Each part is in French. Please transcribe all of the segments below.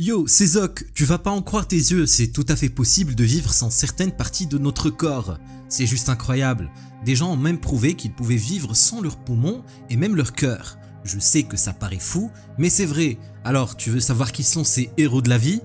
Yo, c'est Zoc, tu vas pas en croire tes yeux, c'est tout à fait possible de vivre sans certaines parties de notre corps. C'est juste incroyable. Des gens ont même prouvé qu'ils pouvaient vivre sans leurs poumons et même leur cœur. Je sais que ça paraît fou, mais c'est vrai. Alors, tu veux savoir qui sont ces héros de la vie?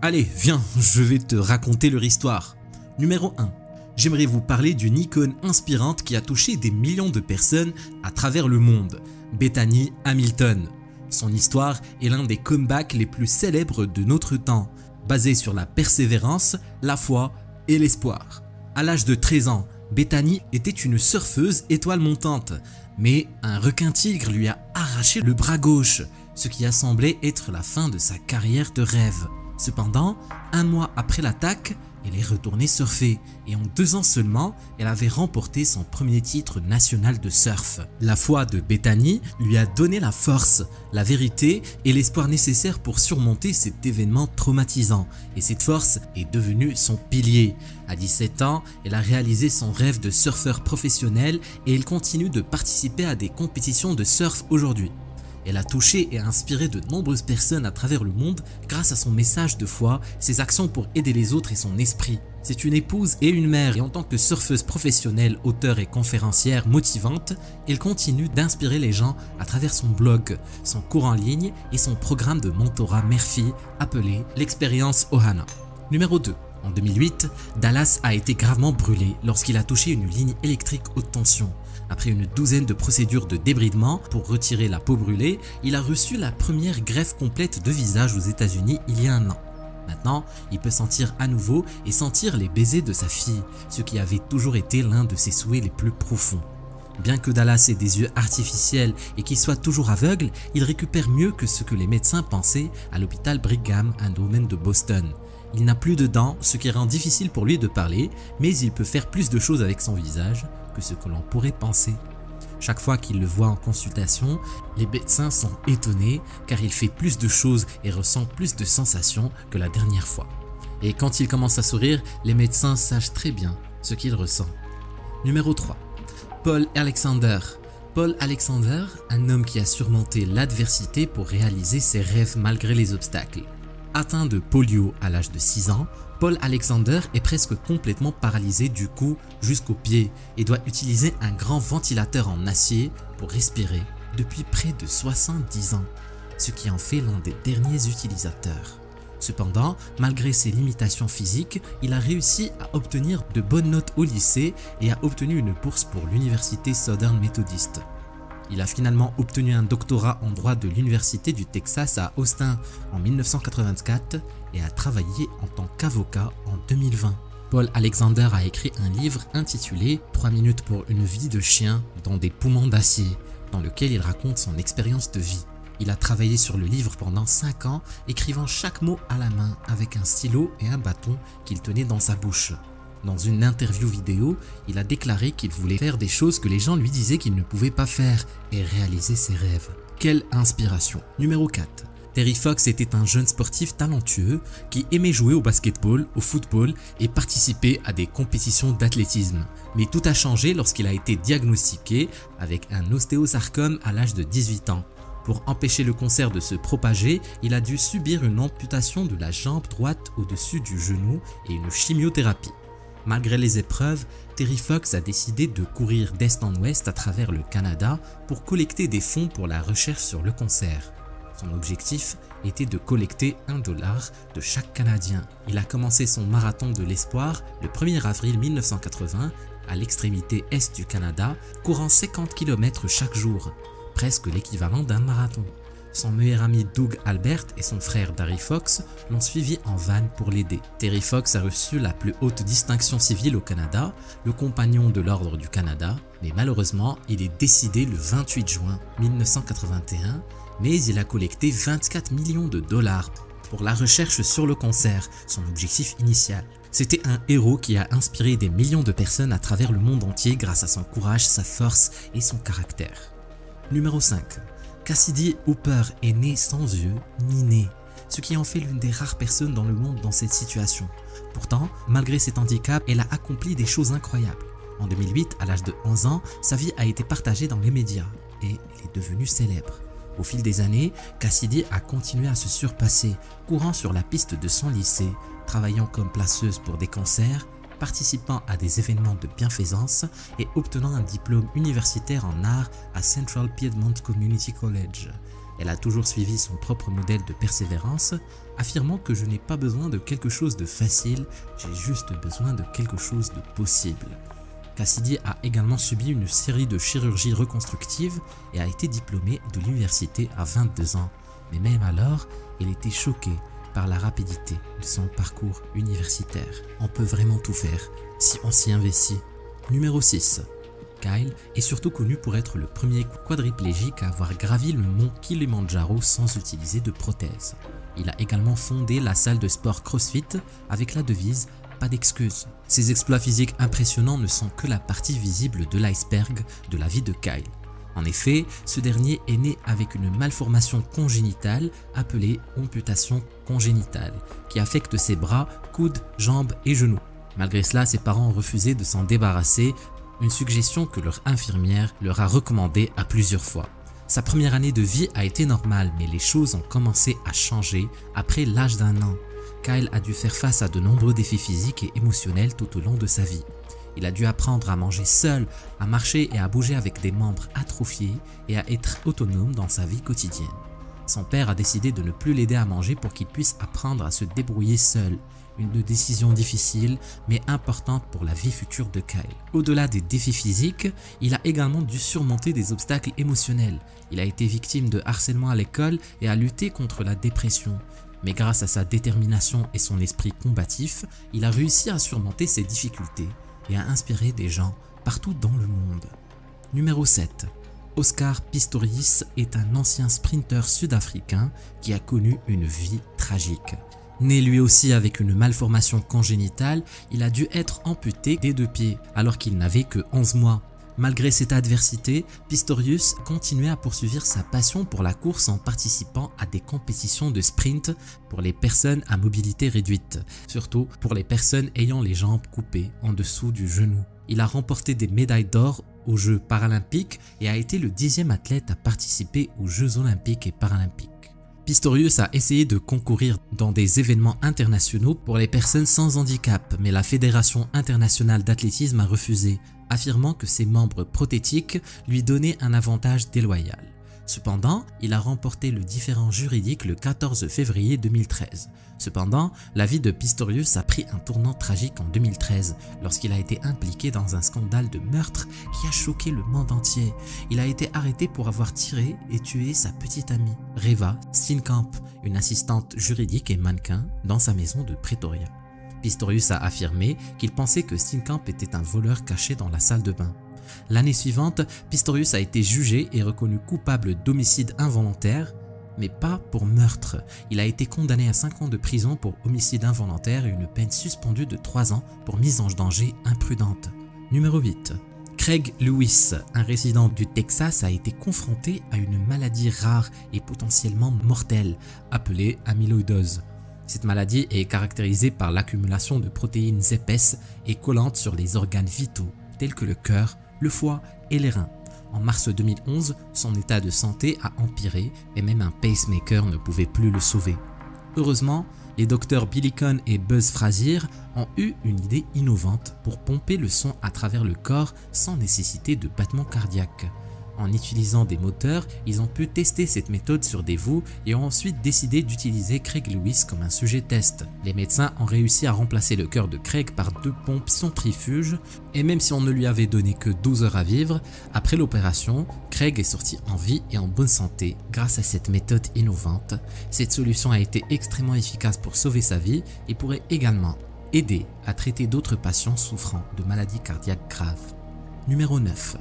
Allez, viens, je vais te raconter leur histoire. Numéro 1. J'aimerais vous parler d'une icône inspirante qui a touché des millions de personnes à travers le monde, Bethany Hamilton. Son histoire est l'un des comebacks les plus célèbres de notre temps, basé sur la persévérance, la foi et l'espoir. À l'âge de 13 ans, Bethany était une surfeuse étoile montante, mais un requin-tigre lui a arraché le bras gauche, ce qui a semblé être la fin de sa carrière de rêve. Cependant, un mois après l'attaque, elle est retournée surfer et en 2 ans seulement, elle avait remporté son premier titre national de surf. La foi de Bethany lui a donné la force, la vérité et l'espoir nécessaires pour surmonter cet événement traumatisant et cette force est devenue son pilier. À 17 ans, elle a réalisé son rêve de surfeur professionnel et elle continue de participer à des compétitions de surf aujourd'hui. Elle a touché et inspiré de nombreuses personnes à travers le monde grâce à son message de foi, ses actions pour aider les autres et son esprit. C'est une épouse et une mère et en tant que surfeuse professionnelle, auteure et conférencière motivante, elle continue d'inspirer les gens à travers son blog, son cours en ligne et son programme de mentorat mère-fille appelé l'expérience Ohana. Numéro 2. En 2008, Dallas a été gravement brûlé lorsqu'il a touché une ligne électrique haute tension. Après une douzaine de procédures de débridement pour retirer la peau brûlée, il a reçu la première greffe complète de visage aux États-Unis il y a 1 an. Maintenant, il peut sentir à nouveau et sentir les baisers de sa fille, ce qui avait toujours été l'un de ses souhaits les plus profonds. Bien que Dallas ait des yeux artificiels et qu'il soit toujours aveugle, il récupère mieux que ce que les médecins pensaient à l'hôpital Brigham and Women's de Boston. Il n'a plus de dents, ce qui rend difficile pour lui de parler, mais il peut faire plus de choses avec son visage que ce que l'on pourrait penser. Chaque fois qu'il le voit en consultation, les médecins sont étonnés car il fait plus de choses et ressent plus de sensations que la dernière fois. Et quand il commence à sourire, les médecins sachent très bien ce qu'il ressent. Numéro 3. Paul Alexander. Paul Alexander, un homme qui a surmonté l'adversité pour réaliser ses rêves malgré les obstacles. Atteint de polio à l'âge de 6 ans, Paul Alexander est presque complètement paralysé du cou jusqu'aux pieds et doit utiliser un grand ventilateur en acier pour respirer depuis près de 70 ans, ce qui en fait l'un des derniers utilisateurs. Cependant, malgré ses limitations physiques, il a réussi à obtenir de bonnes notes au lycée et a obtenu une bourse pour l'université Southern Methodist. Il a finalement obtenu un doctorat en droit de l'université du Texas à Austin en 1984 et a travaillé en tant qu'avocat en 2020. Paul Alexander a écrit un livre intitulé « 3 minutes pour une vie de chien dans des poumons d'acier » dans lequel il raconte son expérience de vie. Il a travaillé sur le livre pendant 5 ans, écrivant chaque mot à la main avec un stylo et un bâton qu'il tenait dans sa bouche. Dans une interview vidéo, il a déclaré qu'il voulait faire des choses que les gens lui disaient qu'il ne pouvait pas faire et réaliser ses rêves. Quelle inspiration! Numéro 4. Terry Fox était un jeune sportif talentueux qui aimait jouer au basketball, au football et participer à des compétitions d'athlétisme. Mais tout a changé lorsqu'il a été diagnostiqué avec un ostéosarcome à l'âge de 18 ans. Pour empêcher le cancer de se propager, il a dû subir une amputation de la jambe droite au-dessus du genou et une chimiothérapie. Malgré les épreuves, Terry Fox a décidé de courir d'est en ouest à travers le Canada pour collecter des fonds pour la recherche sur le cancer. Son objectif était de collecter $1 de chaque Canadien. Il a commencé son marathon de l'espoir le 1er avril 1980 à l'extrémité est du Canada, courant 50 km chaque jour, presque l'équivalent d'un marathon. Son meilleur ami Doug Albert et son frère Darry Fox l'ont suivi en van pour l'aider. Terry Fox a reçu la plus haute distinction civile au Canada, le compagnon de l'Ordre du Canada, mais malheureusement, il est décédé le 28 juin 1981, mais il a collecté $24 millions pour la recherche sur le cancer, son objectif initial. C'était un héros qui a inspiré des millions de personnes à travers le monde entier grâce à son courage, sa force et son caractère. Numéro 5. Cassidy Hooper est née sans yeux ni nez, ce qui en fait l'une des rares personnes dans le monde dans cette situation. Pourtant, malgré cet handicap, elle a accompli des choses incroyables. En 2008, à l'âge de 11 ans, sa vie a été partagée dans les médias et elle est devenue célèbre. Au fil des années, Cassidy a continué à se surpasser, courant sur la piste de son lycée, travaillant comme placeuse pour des concerts, participant à des événements de bienfaisance et obtenant un diplôme universitaire en art à Central Piedmont Community College. Elle a toujours suivi son propre modèle de persévérance, affirmant que je n'ai pas besoin de quelque chose de facile, j'ai juste besoin de quelque chose de possible. Cassidy a également subi une série de chirurgies reconstructives et a été diplômée de l'université à 22 ans. Mais même alors, elle était choquée par la rapidité de son parcours universitaire. On peut vraiment tout faire si on s'y investit. Numéro 6. Kyle est surtout connu pour être le premier quadriplégique à avoir gravi le mont Kilimandjaro sans utiliser de prothèse. Il a également fondé la salle de sport CrossFit avec la devise « Pas d'excuses ». Ses exploits physiques impressionnants ne sont que la partie visible de l'iceberg de la vie de Kyle. En effet, ce dernier est né avec une malformation congénitale appelée amputation congénitale, qui affecte ses bras, coudes, jambes et genoux. Malgré cela, ses parents ont refusé de s'en débarrasser, une suggestion que leur infirmière leur a recommandée à plusieurs fois. Sa première année de vie a été normale, mais les choses ont commencé à changer après l'âge d'1 an. Kyle a dû faire face à de nombreux défis physiques et émotionnels tout au long de sa vie. Il a dû apprendre à manger seul, à marcher et à bouger avec des membres atrophiés et à être autonome dans sa vie quotidienne. Son père a décidé de ne plus l'aider à manger pour qu'il puisse apprendre à se débrouiller seul. Une décision difficile mais importante pour la vie future de Kyle. Au-delà des défis physiques, il a également dû surmonter des obstacles émotionnels. Il a été victime de harcèlement à l'école et a lutté contre la dépression. Mais grâce à sa détermination et son esprit combatif, il a réussi à surmonter ces difficultés et à inspirer des gens partout dans le monde. Numéro 7. Oscar Pistorius est un ancien sprinteur sud-africain qui a connu une vie tragique. Né lui aussi avec une malformation congénitale, il a dû être amputé des 2 pieds alors qu'il n'avait que 11 mois. Malgré cette adversité, Pistorius continuait à poursuivre sa passion pour la course en participant à des compétitions de sprint pour les personnes à mobilité réduite, surtout pour les personnes ayant les jambes coupées en dessous du genou. Il a remporté des médailles d'or aux Jeux paralympiques et a été le 10e athlète à participer aux Jeux olympiques et paralympiques. Pistorius a essayé de concourir dans des événements internationaux pour les personnes sans handicap, mais la Fédération internationale d'athlétisme a refusé, affirmant que ses membres prothétiques lui donnaient un avantage déloyal. Cependant, il a remporté le différend juridique le 14 février 2013. Cependant, la vie de Pistorius a pris un tournant tragique en 2013 lorsqu'il a été impliqué dans un scandale de meurtre qui a choqué le monde entier. Il a été arrêté pour avoir tiré et tué sa petite amie, Reva Steenkamp, une assistante juridique et mannequin dans sa maison de Pretoria. Pistorius a affirmé qu'il pensait que Steenkamp était un voleur caché dans la salle de bain. L'année suivante, Pistorius a été jugé et reconnu coupable d'homicide involontaire, mais pas pour meurtre. Il a été condamné à 5 ans de prison pour homicide involontaire et une peine suspendue de 3 ans pour mise en danger imprudente. Numéro 8. Craig Lewis, un résident du Texas, a été confronté à une maladie rare et potentiellement mortelle, appelée amyloïdose. Cette maladie est caractérisée par l'accumulation de protéines épaisses et collantes sur les organes vitaux, tels que le cœur, le foie et les reins. En mars 2011, son état de santé a empiré et même un pacemaker ne pouvait plus le sauver. Heureusement, les docteurs Billy Cohn et Buzz Frazier ont eu une idée innovante pour pomper le sang à travers le corps sans nécessité de battement cardiaque. En utilisant des moteurs, ils ont pu tester cette méthode sur des veaux et ont ensuite décidé d'utiliser Craig Lewis comme un sujet test. Les médecins ont réussi à remplacer le cœur de Craig par 2 pompes centrifuges et même si on ne lui avait donné que 12 heures à vivre, après l'opération, Craig est sorti en vie et en bonne santé grâce à cette méthode innovante. Cette solution a été extrêmement efficace pour sauver sa vie et pourrait également aider à traiter d'autres patients souffrant de maladies cardiaques graves. Numéro 9.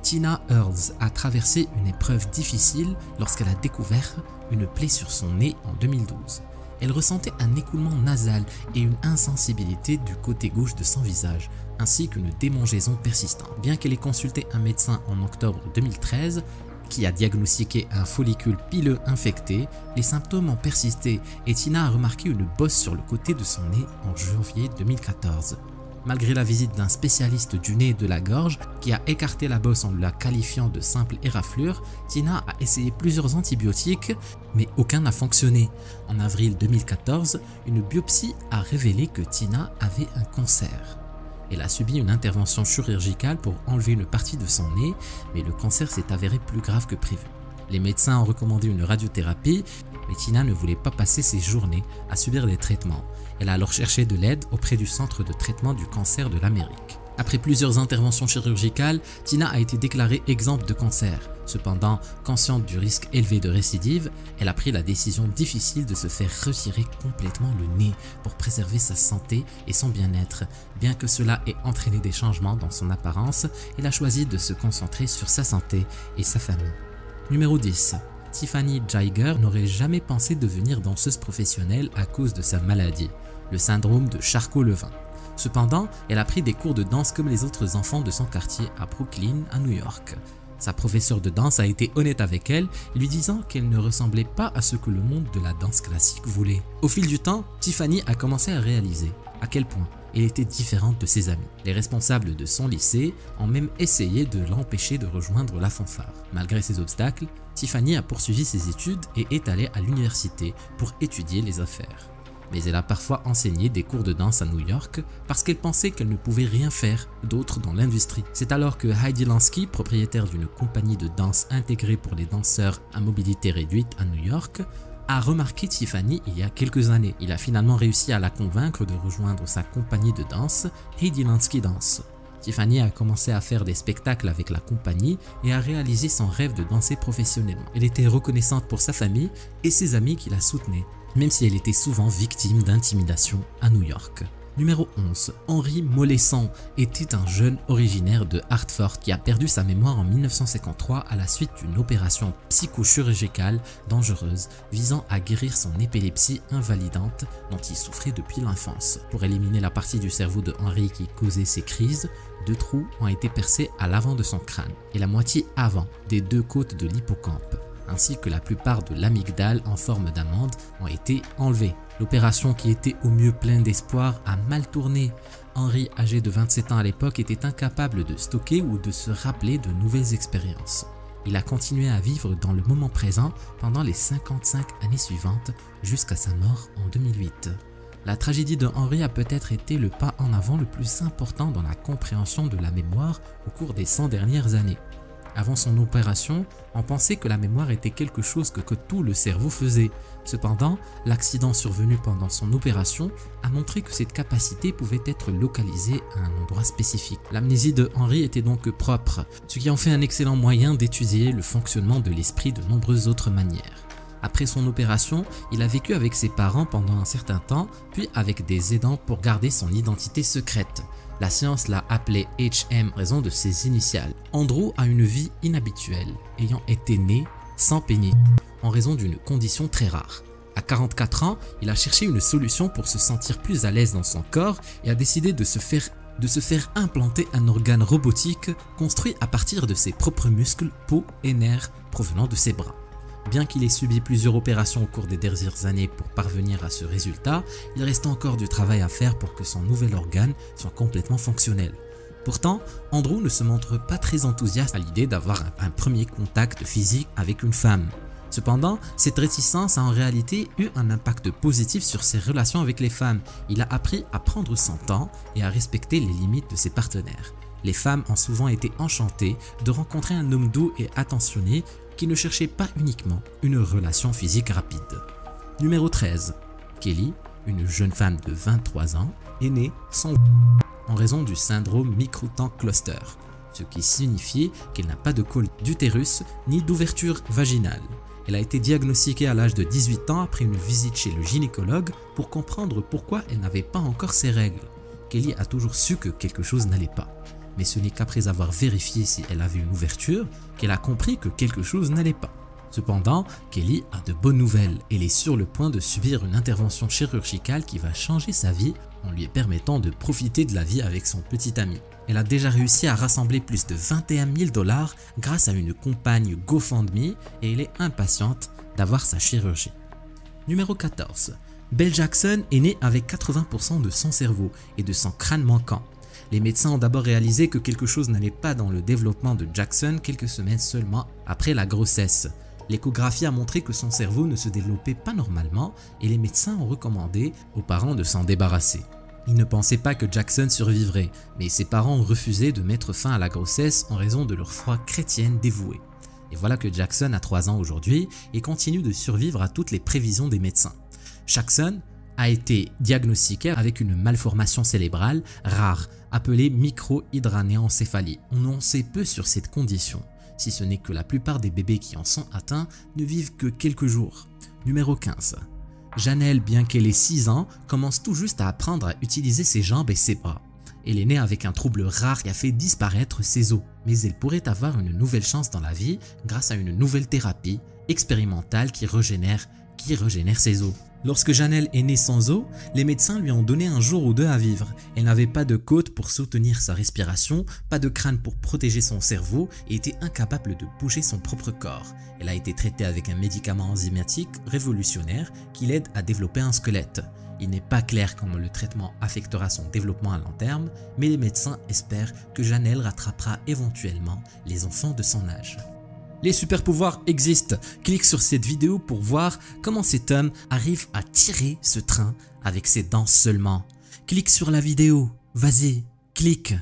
Tina Earls a traversé une épreuve difficile lorsqu'elle a découvert une plaie sur son nez en 2012. Elle ressentait un écoulement nasal et une insensibilité du côté gauche de son visage, ainsi qu'une démangeaison persistante. Bien qu'elle ait consulté un médecin en octobre 2013, qui a diagnostiqué un follicule pileux infecté, les symptômes ont persisté et Tina a remarqué une bosse sur le côté de son nez en janvier 2014. Malgré la visite d'un spécialiste du nez et de la gorge qui a écarté la bosse en la qualifiant de simple éraflure, Tina a essayé plusieurs antibiotiques mais aucun n'a fonctionné. En avril 2014, une biopsie a révélé que Tina avait un cancer. Elle a subi une intervention chirurgicale pour enlever une partie de son nez, mais le cancer s'est avéré plus grave que prévu. Les médecins ont recommandé une radiothérapie, mais Tina ne voulait pas passer ses journées à subir des traitements. Elle a alors cherché de l'aide auprès du Centre de traitement du cancer de l'Amérique. Après plusieurs interventions chirurgicales, Tina a été déclarée exempte de cancer. Cependant, consciente du risque élevé de récidive, elle a pris la décision difficile de se faire retirer complètement le nez pour préserver sa santé et son bien-être. Bien que cela ait entraîné des changements dans son apparence, elle a choisi de se concentrer sur sa santé et sa famille. Numéro 10. Tiffany Jagger n'aurait jamais pensé devenir danseuse professionnelle à cause de sa maladie, le syndrome de Charcot-Levin. Cependant, elle a pris des cours de danse comme les autres enfants de son quartier à Brooklyn, à New York. Sa professeure de danse a été honnête avec elle, lui disant qu'elle ne ressemblait pas à ce que le monde de la danse classique voulait. Au fil du temps, Tiffany a commencé à réaliser à quel point elle était différente de ses amis. Les responsables de son lycée ont même essayé de l'empêcher de rejoindre la fanfare. Malgré ces obstacles, Tiffany a poursuivi ses études et est allée à l'université pour étudier les affaires. Mais elle a parfois enseigné des cours de danse à New York parce qu'elle pensait qu'elle ne pouvait rien faire d'autre dans l'industrie. C'est alors que Heidi Lansky, propriétaire d'une compagnie de danse intégrée pour les danseurs à mobilité réduite à New York, a remarqué Tiffany il y a quelques années. Il a finalement réussi à la convaincre de rejoindre sa compagnie de danse, Heidi Lansky Dance. Tiffany a commencé à faire des spectacles avec la compagnie et a réalisé son rêve de danser professionnellement. Elle était reconnaissante pour sa famille et ses amis qui la soutenaient, même si elle était souvent victime d'intimidation à New York. Numéro 11. Henry Mollesson était un jeune originaire de Hartford qui a perdu sa mémoire en 1953 à la suite d'une opération psychochirurgicale dangereuse visant à guérir son épilepsie invalidante dont il souffrait depuis l'enfance. Pour éliminer la partie du cerveau de Henry qui causait ces crises, 2 trous ont été percés à l'avant de son crâne et la moitié avant des 2 côtes de l'hippocampe, ainsi que la plupart de l'amygdale en forme d'amande ont été enlevés. L'opération, qui était au mieux pleine d'espoir, a mal tourné. Henry, âgé de 27 ans à l'époque, était incapable de stocker ou de se rappeler de nouvelles expériences. Il a continué à vivre dans le moment présent pendant les 55 années suivantes jusqu'à sa mort en 2008. La tragédie de Henry a peut-être été le pas en avant le plus important dans la compréhension de la mémoire au cours des 100 dernières années. Avant son opération, on pensait que la mémoire était quelque chose que tout le cerveau faisait. Cependant, l'accident survenu pendant son opération a montré que cette capacité pouvait être localisée à un endroit spécifique. L'amnésie de Henry était donc propre, ce qui en fait un excellent moyen d'étudier le fonctionnement de l'esprit de nombreuses autres manières. Après son opération, il a vécu avec ses parents pendant un certain temps, puis avec des aidants pour garder son identité secrète. La science l'a appelé HM en raison de ses initiales. Andrew a une vie inhabituelle, ayant été né sans pénis, en raison d'une condition très rare. À 44 ans, il a cherché une solution pour se sentir plus à l'aise dans son corps et a décidé de se faire implanter un organe robotique construit à partir de ses propres muscles, peau et nerfs provenant de ses bras. Bien qu'il ait subi plusieurs opérations au cours des dernières années pour parvenir à ce résultat, il reste encore du travail à faire pour que son nouvel organe soit complètement fonctionnel. Pourtant, Andrew ne se montre pas très enthousiaste à l'idée d'avoir un premier contact physique avec une femme. Cependant, cette réticence a en réalité eu un impact positif sur ses relations avec les femmes. Il a appris à prendre son temps et à respecter les limites de ses partenaires. Les femmes ont souvent été enchantées de rencontrer un homme doux et attentionné qui ne cherchait pas uniquement une relation physique rapide. Numéro 13. Kelly, une jeune femme de 23 ans, est née sans en raison du syndrome microtemps cluster, ce qui signifie qu'elle n'a pas de col d'utérus ni d'ouverture vaginale. Elle a été diagnostiquée à l'âge de 18 ans après une visite chez le gynécologue pour comprendre pourquoi elle n'avait pas encore ses règles. Kelly a toujours su que quelque chose n'allait pas. Mais ce n'est qu'après avoir vérifié si elle avait une ouverture qu'elle a compris que quelque chose n'allait pas. Cependant, Kelly a de bonnes nouvelles. Elle est sur le point de subir une intervention chirurgicale qui va changer sa vie en lui permettant de profiter de la vie avec son petit ami. Elle a déjà réussi à rassembler plus de 21 000 $ grâce à une campagne GoFundMe et elle est impatiente d'avoir sa chirurgie. Numéro 14. Belle Jackson est née avec 80% de son cerveau et de son crâne manquant. Les médecins ont d'abord réalisé que quelque chose n'allait pas dans le développement de Jackson quelques semaines seulement après la grossesse. L'échographie a montré que son cerveau ne se développait pas normalement et les médecins ont recommandé aux parents de s'en débarrasser. Ils ne pensaient pas que Jackson survivrait, mais ses parents ont refusé de mettre fin à la grossesse en raison de leur foi chrétienne dévouée. Et voilà que Jackson a 3 ans aujourd'hui et continue de survivre à toutes les prévisions des médecins. Jackson a été diagnostiqué avec une malformation cérébrale rare appelée microhydranéencéphalie. On en sait peu sur cette condition, si ce n'est que la plupart des bébés qui en sont atteints ne vivent que quelques jours. Numéro 15. Janelle, bien qu'elle ait 6 ans, commence tout juste à apprendre à utiliser ses jambes et ses bras. Elle est née avec un trouble rare qui a fait disparaître ses os, mais elle pourrait avoir une nouvelle chance dans la vie grâce à une nouvelle thérapie expérimentale qui régénère ses os. Lorsque Janelle est née sans os, les médecins lui ont donné un jour ou 2 à vivre. Elle n'avait pas de côte pour soutenir sa respiration, pas de crâne pour protéger son cerveau et était incapable de bouger son propre corps. Elle a été traitée avec un médicament enzymatique révolutionnaire qui l'aide à développer un squelette. Il n'est pas clair comment le traitement affectera son développement à long terme, mais les médecins espèrent que Janelle rattrapera éventuellement les enfants de son âge. Les super pouvoirs existent. Clique sur cette vidéo pour voir comment cet homme arrive à tirer ce train avec ses dents seulement. Clique sur la vidéo. Vas-y, clique.